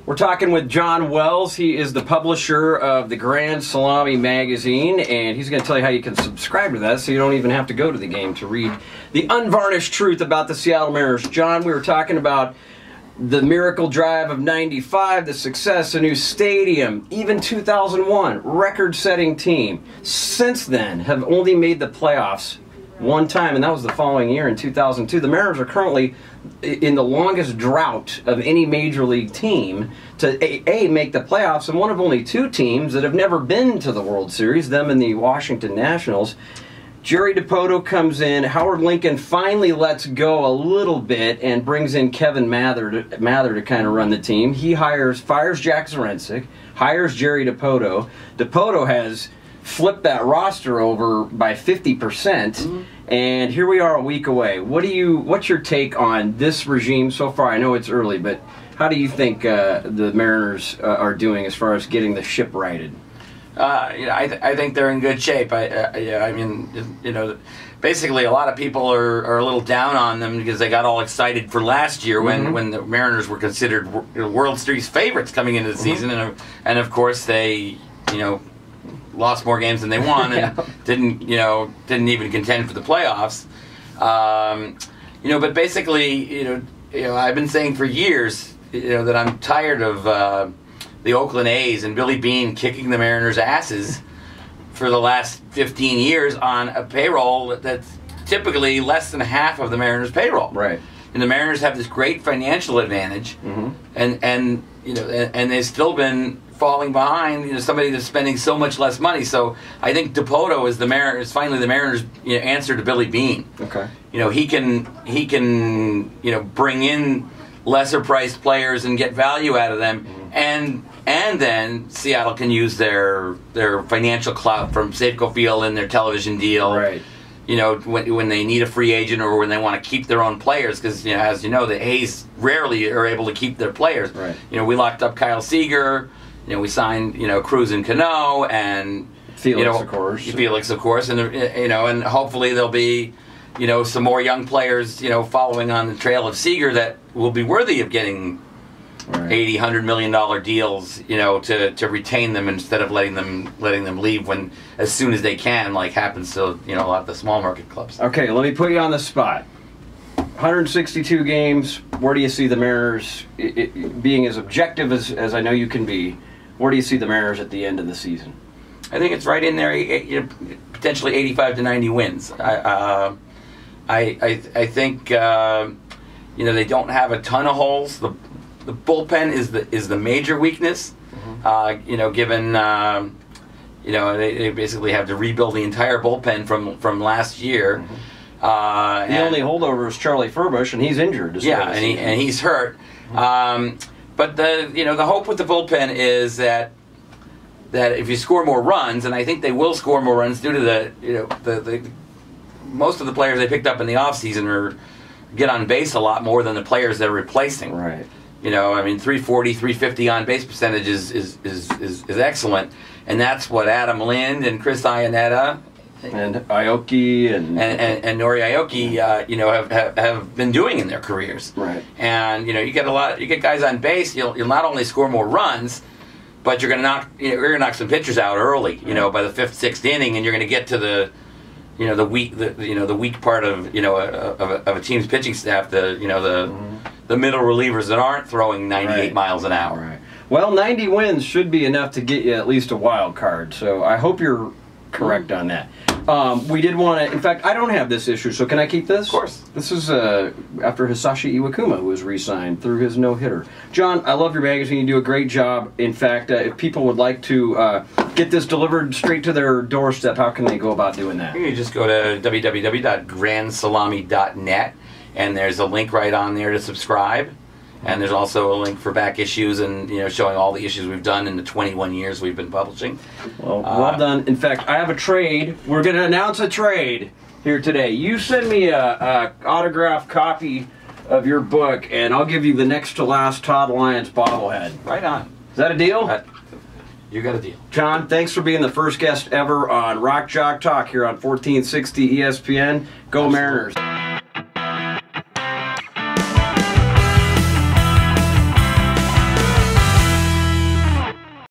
We're talking with Jon Wells. He is the publisher of the Grand Salami magazine, and he's going to tell you how you can subscribe to that so you don't even have to go to the game to read the unvarnished truth about the Seattle Mariners. John, we were talking about the miracle drive of '95, the success, a new stadium, even 2001, record-setting team. Since then, have only made the playoffs one time, and that was the following year in 2002. The Mariners are currently in the longest drought of any major league team to make the playoffs, and one of only two teams that have never been to the World Series, them and the Washington Nationals. Jerry Dipoto comes in. Howard Lincoln finally lets go a little bit and brings in Kevin Mather to kind of run the team. He fires Jack Zarensik, hires Jerry Dipoto. Dipoto has flipped that roster over by 50%, and here we are a week away. What's your take on this regime so far? I know it's early, but how do you think the Mariners are doing as far as getting the ship righted? I think they're in good shape. I mean, basically a lot of people are a little down on them because they got all excited for last year when the Mariners were considered World Series favorites coming into the season, and of course they, lost more games than they won and didn't even contend for the playoffs. But basically, I've been saying for years, that I'm tired of the Oakland A's and Billy Beane kicking the Mariners' asses for the last 15 years on a payroll that's typically less than half of the Mariners' payroll. Right. And the Mariners have this great financial advantage, and they've still been falling behind. Somebody that's spending so much less money. So I think Dipoto is finally the Mariners' answer to Billy Beane. Okay. He can bring in lesser priced players and get value out of them, and then Seattle can use their financial clout from Safeco Field and their television deal. Right. When they need a free agent or when they want to keep their own players, because as you know, the A's rarely are able to keep their players. Right. We locked up Kyle Seager. We signed Cruz and Cano and Felix, of course. Felix, of course, and and hopefully there'll be some more young players following on the trail of Seager that will be worthy of getting $80-100 million deals, to retain them instead of letting them leave as soon as they can, like happens to a lot of the small market clubs. Okay, let me put you on the spot. 162 games. Where do you see the Mariners being as objective as I know you can be? Where do you see the Mariners at the end of the season? I think it's right in there, potentially 85 to 90 wins. I think they don't have a ton of holes. The bullpen is the major weakness. Given they basically have to rebuild the entire bullpen from last year. The only holdover is Charlie Furbush, and he's injured. Yeah, and he's hurt. But the hope with the bullpen is that if you score more runs, and I think they will score more runs due to the most of the players they picked up in the offseason get on base a lot more than the players they're replacing. Right. 340, 350 on base percentage is excellent, and that's what Adam Lind and Chris Iannetta and Aoki and Nori Aoki have been doing in their careers. Right. And you get guys on base. You'll not only score more runs, but you're gonna knock some pitchers out early. By the 5th, 6th inning, and you're gonna get to the weak part of a team's pitching staff. The middle relievers that aren't throwing 98 miles an hour. Right. Well, 90 wins should be enough to get you at least a wild card. So I hope you're correct on that. We did want to, in fact, I don't have this issue, so can I keep this? Of course. This is after Hisashi Iwakuma, who was re-signed through his no-hitter. John, I love your magazine. You do a great job. In fact, if people would like to get this delivered straight to their doorstep, how can they go about doing that? You just go to www.grandsalami.net, and there's a link right on there to subscribe. And there's also a link for back issues and showing all the issues we've done in the 21 years we've been publishing. Well done. In fact, I have a trade. We're going to announce a trade here today. You send me a autographed copy of your book, and I'll give you the next to last Todd Lyons bobblehead. Right on. Is that a deal? You got a deal. John, thanks for being the first guest ever on Rock Jock Talk here on 1460 ESPN. Go Mariners.